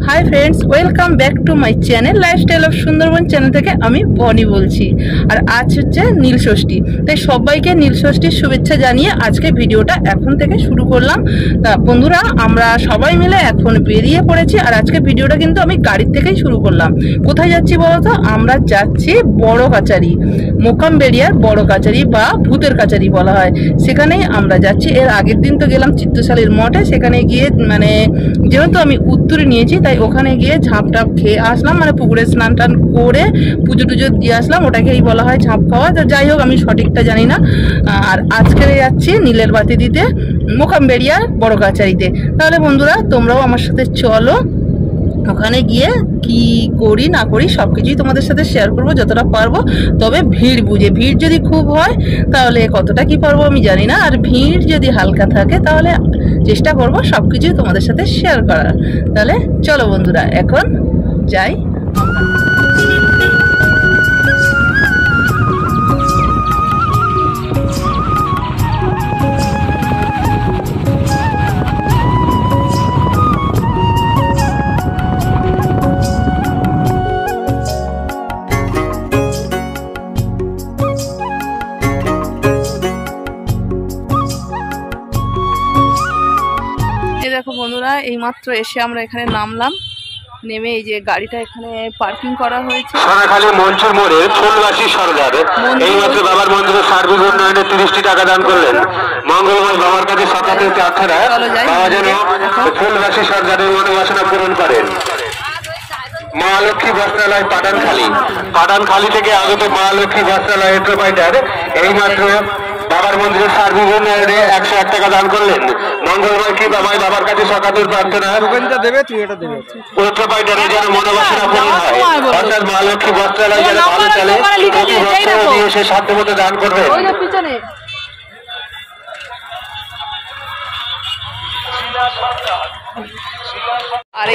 Hi friends, welcome back to my channel lifestyle of Sundarban channel থেকে আমি বনি বলছি। আর আজ হচ্ছে নীলষষ্ঠী, তাই সবাইকে নীলষষ্ঠীর শুভেচ্ছা জানিয়ে আজকে ভিডিওটা এখন থেকে শুরু করলাম। তা বন্ধুরা, আমরা সবাই মিলে এখন বেরিয়ে পড়েছি। আর আজকে ভিডিওটা কিন্তু আমি গাড়ির থেকেই শুরু করলাম। কোথায় যাচ্ছি বলতো? আমরা যাচ্ছি বড় কাচারি, মোকামবেড়িয়ার বড় কাচারি বা ভূতের কাচারি বলা হয়, সেখানেই আমরা যাচ্ছি। এর আগের দিন তো গেলাম চিত্তশালীর মঠে, সেখানে গিয়ে যেহেতু আমি উত্তরে নিয়েছি তাই ওখানে গিয়ে ঝাঁপ টাপ খেয়ে আসলাম, পুকুরে স্নান টান করে পুজো টুজো দিয়ে আসলাম। ওটাকেই বলা হয় ঝাঁপ খাওয়া। যাই হোক, আমি সঠিকটা জানি না। আর আজকে যাচ্ছি নীলের বাতি দিতে মোকামবেড়িয়ার বড় কাচারিতে। তাহলে বন্ধুরা, তোমরাও আমার সাথে চলো। ওখানে গিয়ে কি করি না করি সবকিছুই তোমাদের সাথে শেয়ার করব যতটা পারবো। তবে ভিড় বুঝে, ভিড় যদি খুব হয় তাহলে কতটা কি পারবো আমি জানি না। আর ভিড় যদি হালকা থাকে তাহলে চেষ্টা করব সবকিছুই তোমাদের সাথে শেয়ার করার। তাহলে চলো বন্ধুরা, এখন যাই। দেখো বন্ধুরা, এইমাত্র এসে আমরা এখানে নামলাম। নেমে এই যে গাড়িটা এখানে পার্কিং করা হয়েছে। সোনাখালী মঞ্চের মোড়ে ফুলবাসী সরকার এইমাত্র বাবার মন্দিরে সার্বিক উন্নয়নে 30টি টাকা দান করলেন। মঙ্গলবার বাবার কাছে সকালে প্রার্থনা বাবা যেন ফুলবাসী সরকারের মনোবাসনা পূরণ করেন। মা লক্ষ্মী বস্ত্রালয় পাঠানখালী থেকে আগত মা লক্ষ্মী বস্ত্রালয় এন্টারপ্রাইজার এইমাত্র বাবার মন্দিরের সার্বিক উন্নয়নে 101 টাকা দান করলেন। মঙ্গলবার কি বাবাই বাবার কাছে সকালের প্রার্থনা এন্টারপ্রাইজারের যেন মনোবাসনা পূরণ হয়, অর্থাৎ মা লক্ষ্মী বস্ত্রালয় যেন ভালো চলে, প্রতি বস্ত্র দিয়ে সে সাধ্যমতো দান করবেন।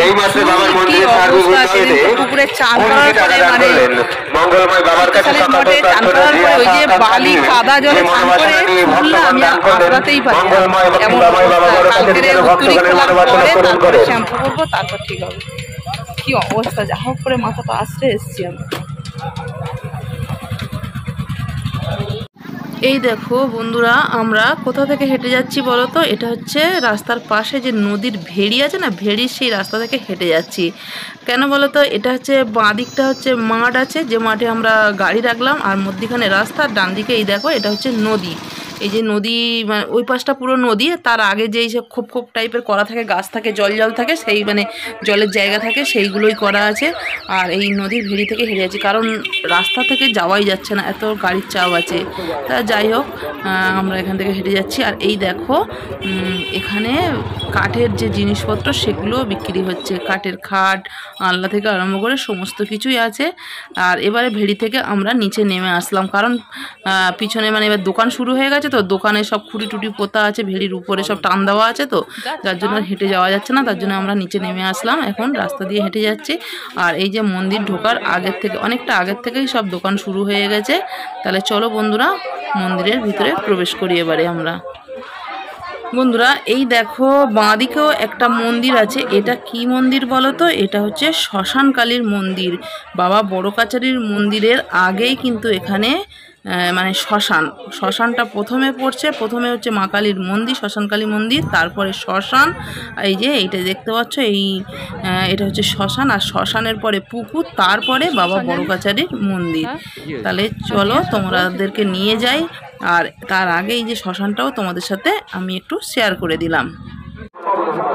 এই মাসে বাবার মন্দিরে সার্বিক উন্নয়নে পুকুরে চান করার পরে মঙ্গলময় বাবার কাছে সকালের প্রার্থনা বালি কাদা জলে চান করে আমি আঁকড়াতেই পারি। শ্যাম্পু করবো, তারপর ঠিক হবে। কি অবস্থা, যা হোক করে মাথাটা আশ্রে এসছি আমি। এই দেখো বন্ধুরা, আমরা কোথা থেকে হেঁটে যাচ্ছি বলো তো? এটা হচ্ছে রাস্তার পাশে যে নদীর ভেড়ি আছে না, ভেড়ির সেই রাস্তা থেকে হেঁটে যাচ্ছি। কেন বলো তো? এটা হচ্ছে বাঁ দিকটা হচ্ছে মাঠ আছে, যে মাঠে আমরা গাড়ি রাখলাম, আর মধ্যিখানে রাস্তা, ডান দিকে এই দেখো এটা হচ্ছে নদী। এই যে নদী, মানে ওই পাশটা পুরো নদী, তার আগে যেই সব খোপ খোপ টাইপের করা থাকে, গাছ থাকে, জল থাকে, সেই জলের জায়গা থাকে, সেইগুলোই করা আছে। আর এই নদীর ভেড়ি থেকে হেঁটে যাচ্ছি, কারণ রাস্তা থেকে যাওয়াই যাচ্ছে না, এত গাড়ির চাপ আছে। তা যাই হোক, আমরা এখান থেকে হেঁটে যাচ্ছি। আর এই দেখো, এখানে কাঠের যে জিনিসপত্র সেগুলো বিক্রি হচ্ছে। কাঠের খাট, আলনা থেকে আরম্ভ করে সমস্ত কিছুই আছে। আর এবারে ভেড়ি থেকে আমরা নিচে নেমে আসলাম, কারণ পিছনে এবার দোকান শুরু হয়ে গেছে, তো দোকানে সব খুঁটি টুটি পোতা আছে, ভেড়ির উপরে সব টান দেওয়া আছে, তো যার জন্য হেঁটে যাওয়া যাচ্ছে না। তার জন্য আমরা নিচে নেমে আসলাম, এখন রাস্তা দিয়ে হেঁটে যাচ্ছি। আর এই যে মন্দির ঢোকার আগের থেকে, অনেকটা আগের থেকেই সব দোকান শুরু হয়ে গেছে। তাহলে চলো বন্ধুরা, মন্দিরের ভিতরে প্রবেশ করি এবারে আমরা। বন্ধুরা, এই দেখো বাঁ দিকেও একটা মন্দির আছে। এটা কি মন্দির বলো তো? এটা হচ্ছে শ্মশান কালীর মন্দির। বাবা বড় কাচারির মন্দিরের আগেই কিন্তু এখানে শ্মশানটা প্রথমে পড়ছে। প্রথমে হচ্ছে মা কালীর মন্দির, শ্মশান কালী মন্দির, তারপরে শ্মশান। এই যে এইটা দেখতে পাচ্ছ, এটা হচ্ছে শ্মশান, আর শ্মশানের পরে পুকুর, তারপরে বাবা বড় কাচারির মন্দির। তাহলে চলো তোমাদেরকে নিয়ে যাই। আর তার আগে এই যে শ্মশানটাও তোমাদের সাথে আমি একটু শেয়ার করে দিলাম।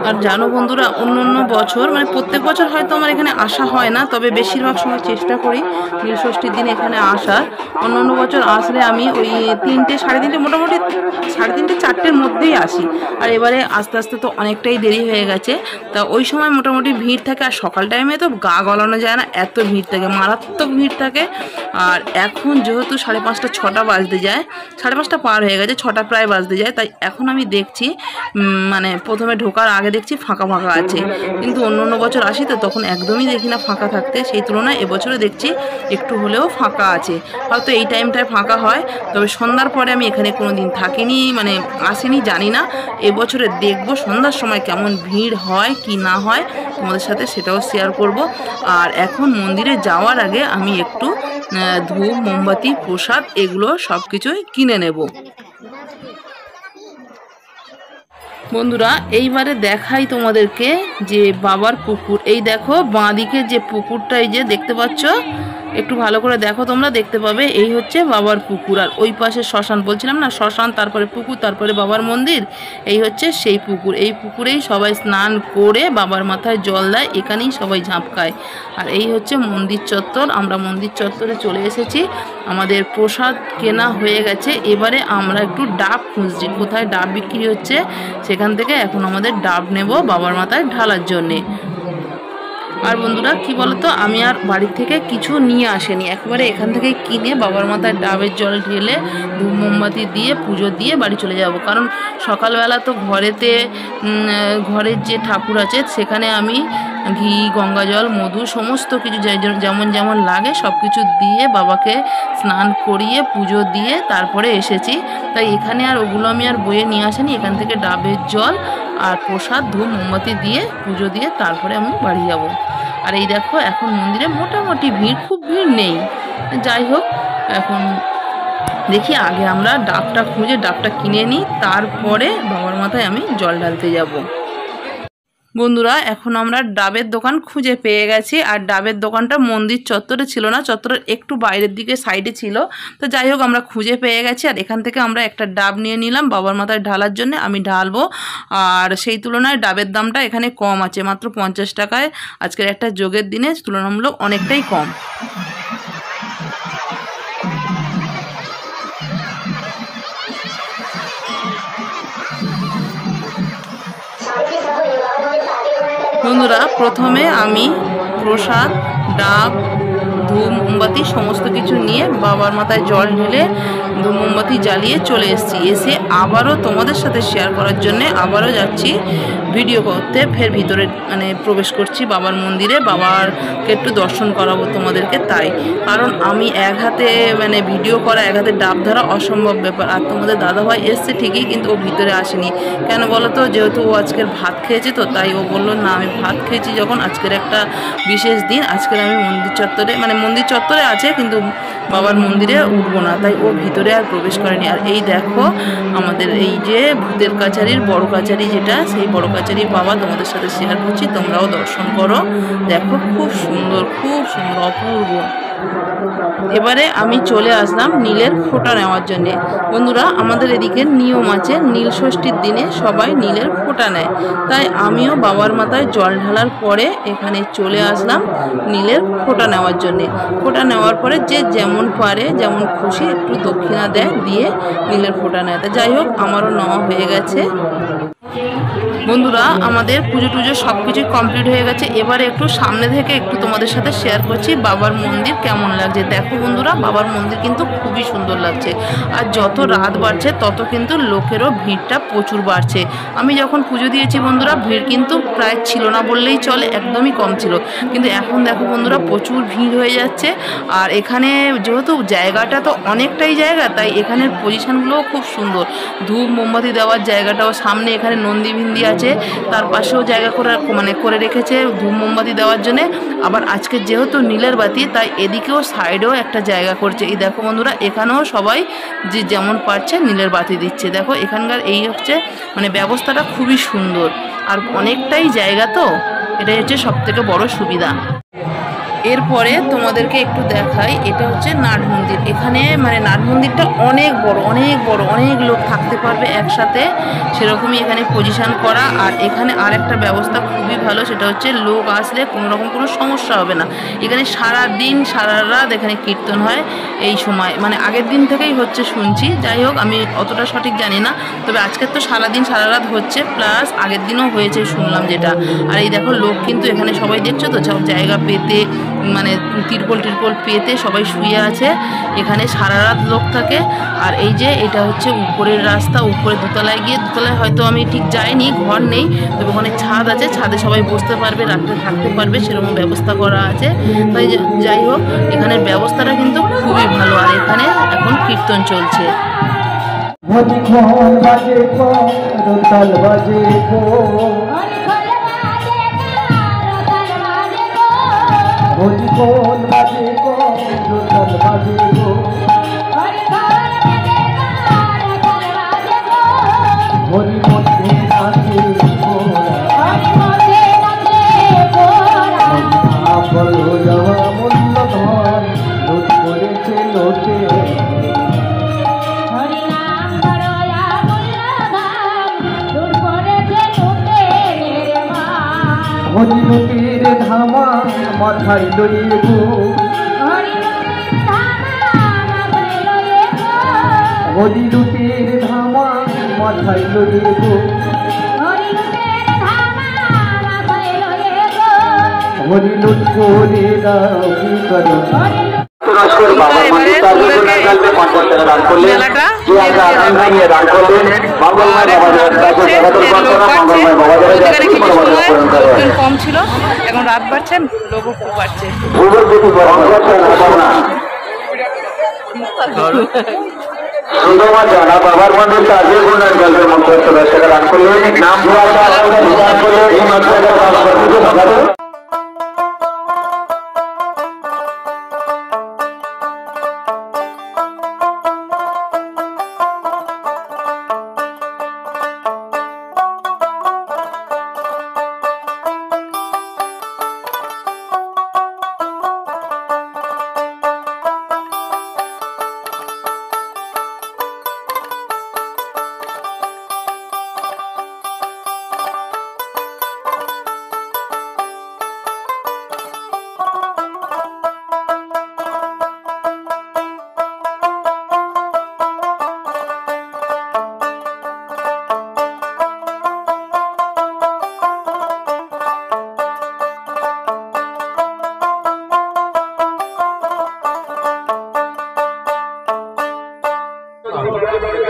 আর জানো বন্ধুরা, অন্য বছর প্রত্যেক বছর হয়তো আমার এখানে আসা হয় না, তবে বেশিরভাগ সময় চেষ্টা করি নীলষষ্ঠীর দিন এখানে আসার। অন্য বছর আসলে আমি ওই 3টে, সাড়ে 3টে, মোটামুটি 3:30 4টের মধ্যেই আসি। আর এবারে আস্তে আস্তে তো অনেকটাই দেরি হয়ে গেছে, তা ওই সময় মোটামুটি ভিড় থাকে। আর সকাল টাইমে তো গা গলানো যায় না, এত ভিড় থাকে, মারাত্মক ভিড় থাকে। আর এখন যেহেতু 5:30 6টা বাজতে যায়, 5:30 পার হয়ে গেছে, 6টা প্রায় বাজতে যায়, তাই এখন আমি দেখছি প্রথমে ঢোকার আগে দেখছি ফাঁকা ফাঁকা আছে, কিন্তু অন্য অন্য বছর আসি তো তখন একদমই দেখি না ফাঁকা থাকতে, সেই তুলনায় এবছরে দেখছি একটু হলেও ফাঁকা আছে। হয়তো এই টাইমটায় ফাঁকা হয়, তবে সন্ধ্যার পরে আমি এখানে কোনো দিন থাকিনি, মানে আসিনি, জানি না। এবছরে দেখব সন্ধ্যার সময় কেমন ভিড় হয় কি না হয়, তোমাদের সাথে সেটাও শেয়ার করব। আর এখন মন্দিরে যাওয়ার আগে আমি একটু ধূপ, মোমবাতি, প্রসাদ এগুলো সব কিছুই কিনে নেব। বন্ধুরা এইবারে দেখাই তোমাদেরকে যে বাবার পুকুর। এই দেখো বাঁদিকে যে পুকুরটা, এই যে দেখতে পাচ্ছ, একটু ভালো করে দেখো, তোমরা দেখতে পাবে, এই হচ্ছে বাবার পুকুর। আর ওই পাশে শ্মশান, বলছিলাম না শ্মশান, তারপরে পুকুর, তারপরে বাবার মন্দির, এই হচ্ছে সেই পুকুর। এই পুকুরেই সবাই স্নান করে বাবার মাথায় জল দেয়, এখানেই সবাই ঝাঁপ খায়। আর এই হচ্ছে মন্দির চত্বর। আমরা মন্দির চত্বরে চলে এসেছি, আমাদের প্রসাদ কেনা হয়ে গেছে। এবারে আমরা একটু ডাব খুঁজছি, কোথায় ডাব বিক্রি হচ্ছে সেখান থেকে এখন আমাদের ডাব নেব বাবার মাথায় ঢালার জন্যে। আর বন্ধুরা কি বলতো, আমি আর বাড়ি থেকে কিছু নিয়ে আসিনি, একবারে এখান থেকে কিনে বাবার মাথায় ডাবের জল ঢেলে ধূপ মোমবাতি দিয়ে পুজো দিয়ে বাড়ি চলে যাব। কারণ সকালবেলা তো ঘরের যে ঠাকুর আছে সেখানে আমি ঘি, গঙ্গা জল, মধু সমস্ত কিছু যেমন যেমন লাগে সব কিছু দিয়ে বাবাকে স্নান করিয়ে পুজো দিয়ে তারপরে এসেছি। তাই এখানে আর ওগুলো আমি আর বয়ে নিয়ে আসিনি, এখান থেকে ডাবের জল আর প্রসাদ, ধূপ মোমবাতি দিয়ে পুজো দিয়ে তারপরে আমি বাড়ি যাব। আর এই দেখো এখন মন্দিরে মোটামুটি ভিড়, খুব ভিড় নেই। যাই হোক, এখন দেখি আগে আমরা ডাবটা খুঁজে ডাবটা কিনে নিই, তারপরে বাবার মাথায় আমি জল ঢালতে যাব। বন্ধুরা এখন আমরা ডাবের দোকান খুঁজে পেয়ে গেছি। আর ডাবের দোকানটা মন্দির চত্বরে ছিল না, চত্বরের একটু বাইরের দিকে সাইডে ছিল। তো যাই হোক আমরা খুঁজে পেয়ে গেছি। আর এখান থেকে আমরা একটা ডাব নিয়ে নিলাম বাবার মাথায় ঢালার জন্য, আমি ঢালবো। আর সেই তুলনায় ডাবের দামটা এখানে কম আছে, মাত্র 50 টাকায় আজকের একটা যোগের দিনে তুলনামূলক অনেকটাই কম। বন্ধুরা প্রথমে আমি প্রসাদ, ডাব, ধূপ মোমবাতি সমস্ত কিছু নিয়ে বাবার মাথায় জল ঢেলে ধূপ মোমবাতি জ্বালিয়ে চলে এসে আবারও তোমাদের সাথে শেয়ার করার জন্যে আবারও যাচ্ছি ভিডিও করতে। ফের ভিতরে প্রবেশ করছি বাবার মন্দিরে, বাবারকে একটু দর্শন করাবো তোমাদেরকে। তাই কারণ আমি এক হাতে ভিডিও করা, এক হাতে ডাব ধরা অসম্ভব ব্যাপার। আর তোমাদের দাদাভাই এসছে ঠিকই, কিন্তু ও ভিতরে আসেনি। কেন বলো তো, যেহেতু ও আজকের ভাত খেয়েছে, তো তাই ও বললো না আমি ভাত খেয়েছি যখন, আজকের একটা বিশেষ দিন, আজকের আমি মন্দির চত্বরে আছে কিন্তু বাবার মন্দিরে উঠবো না, তাই ও ভিতরে আর প্রবেশ করেনি। আর এই দেখো আমাদের এই যে ভূতের কাছারির বড় কাছারি, যেটা সেই বড় কাছারি বাবা তোমাদের সাথে শেয়ার করছি, তোমরাও দর্শন করো। দেখো খুব সুন্দর, খুব সুন্দর, অপূর্ব। এবারে আমি চলে আসলাম নীলের ফোঁটা নেওয়ার জন্যে। বন্ধুরা আমাদের এদিকে নিয়ম আছে, নীল ষষ্ঠীর দিনে সবাই নীলের ফোঁটা নেয়, তাই আমিও বাবার মাথায় জল ঢালার পরে এখানে চলে আসলাম নীলের ফোঁটা নেওয়ার জন্যে। ফোঁটা নেওয়ার পরে যে যেমন পারে, যেমন খুশি একটু দক্ষিণা দেয়, দিয়ে নীলের ফোঁটা নেয়। তা যাই হোক আমারও নেওয়া হয়ে গেছে। বন্ধুরা আমাদের পুজো টুজো সব কিছুই কমপ্লিট হয়ে গেছে। এবারে একটু সামনে থেকে একটু তোমাদের সাথে শেয়ার করছি বাবার মন্দির কেমন লাগছে। দেখো বন্ধুরা বাবার মন্দির কিন্তু খুবই সুন্দর লাগছে। আর যত রাত বাড়ছে তত কিন্তু লোকেরও ভিড়টা প্রচুর বাড়ছে। আমি যখন পুজো দিয়েছি বন্ধুরা ভিড় কিন্তু প্রায় ছিল না বললেই চলে, একদমই কম ছিল। কিন্তু এখন দেখো বন্ধুরা প্রচুর ভিড় হয়ে যাচ্ছে। আর এখানে যেহেতু জায়গাটা তো অনেকটাই জায়গা, তাই এখানের পজিশনগুলোও খুব সুন্দর। ধূপ মোমবাতি দেওয়ার জায়গাটাও সামনে, এখানে নন্দী ভিন্দি আছে, তার পাশেও জায়গা করে রেখেছে ধূপ মোমবাতি দেওয়ার জন্য। আবার আজকে যেহেতু নীলের বাতি, তাই এদিকেও সাইডেও একটা জায়গা করছে। এই দেখো বন্ধুরা এখানেও সবাই যে যেমন পারছে নীলের বাতি দিচ্ছে। দেখো এখানকার এই হচ্ছে ব্যবস্থাটা খুবই সুন্দর। আর অনেকটাই জায়গা, তো এটাই হচ্ছে সব থেকে বড় সুবিধা। এরপরে তোমাদেরকে একটু দেখাই, এটা হচ্ছে নাট মন্দির। এখানে নাট মন্দিরটা অনেক বড়, অনেক লোক থাকতে পারবে একসাথে, সেরকমই এখানে পজিশন করা। আর এখানে আরেকটা ব্যবস্থা খুবই ভালো, সেটা হচ্ছে লোক আসলে কোনো রকম কোনো সমস্যা হবে না। এখানে সারা দিন সারা রাত এখানে কীর্তন হয়। এই সময় আগের দিন থেকেই হচ্ছে শুনছি, যাই হোক আমি অতটা সঠিক জানি না, তবে আজকের তো সারাদিন সারা রাত হচ্ছে, প্লাস আগের দিনও হয়েছে শুনলাম যেটা। আর এই দেখো লোক কিন্তু এখানে সবাই দেখছো তো, সব জায়গা পেতে মানে তিরপল পেতে সবাই শুয়ে আছে। এখানে সারা রাত লোক থাকে। আর এই যে এটা হচ্ছে উপরের রাস্তা, উপরে দোতলায় গিয়ে, দোতলায় হয়তো আমি ঠিক যাইনি, ঘর নেই, তবে ওখানে ছাদ আছে, ছাদে সবাই বসতে পারবে, রাত্রে থাকতে পারবে, সেরকম ব্যবস্থা করা আছে। তাই যাই হোক এখানের ব্যবস্থাটা কিন্তু খুবই ভালো। আর এখানে এখন কীর্তন চলছে। হরিলুটির ধামা মাথায় লইয়ে গো, হরিলুটির ধামা মাথায় লইয়ে গো, হরিলুট করে দাও কি করো। কম ছিল, এখন রাত বাড়ছে, লোকও খুব বাড়ছে। বাবার মন্দির কাজে গল্পের মধ্যে দান করলেন নাম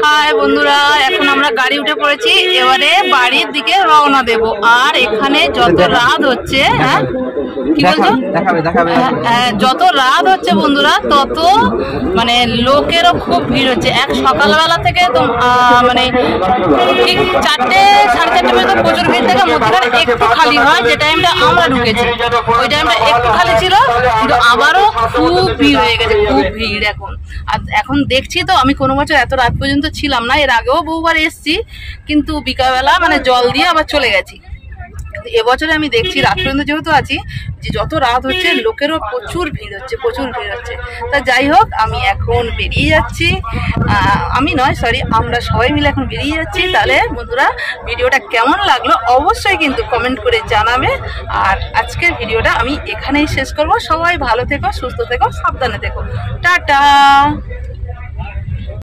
হাই বন্ধুরা, এখন আমরা গাড়ি উঠে পড়েছি, এবারে বাড়ির দিকে রওনা দেব। আর এখানে যত রাত হচ্ছে, হ্যাঁ কি বলছো, যত রাত হচ্ছে বন্ধুরা তত মানে লোকেরও খুব ভিড় হচ্ছে। এক সকালবেলা থেকে তো মানে ঠিক 4টে সাড়ে 4টে পর্যন্ত প্রচুর ভিড় থাকে, মধ্যখানে একটু খালি হয়, যে টাইমটা আমরা ঢুকেছি ওই টাইমটা একটু খালি ছিল, কিন্তু আবারও খুব ভিড় হয়ে গেছে, খুব ভিড় এখন। আর এখন দেখছি তো, আমি কোনো বছর এত রাত পর্যন্ত ছিলাম না, এর আগেও বহুবার এসছি, কিন্তু বিকালবেলা মানে জল দিয়ে আবার চলে গেছি। এবছরে আমি দেখছি রাত পর্যন্ত যেহেতু আছি, যে যত রাত হচ্ছে লোকেরও প্রচুর ভিড় হচ্ছে, প্রচুর ভিড় হচ্ছে। তা যাই হোক, আমি এখন বেরিয়ে যাচ্ছি, আমি নয় সরি, আমরা সবাই মিলে এখন বেরিয়ে যাচ্ছি। তাহলে বন্ধুরা ভিডিওটা কেমন লাগলো অবশ্যই কিন্তু কমেন্ট করে জানাবে। আর আজকের ভিডিওটা আমি এখানেই শেষ করব। সবাই ভালো থেকো, সুস্থ থেকো, সাবধানে থেকো, টাটা।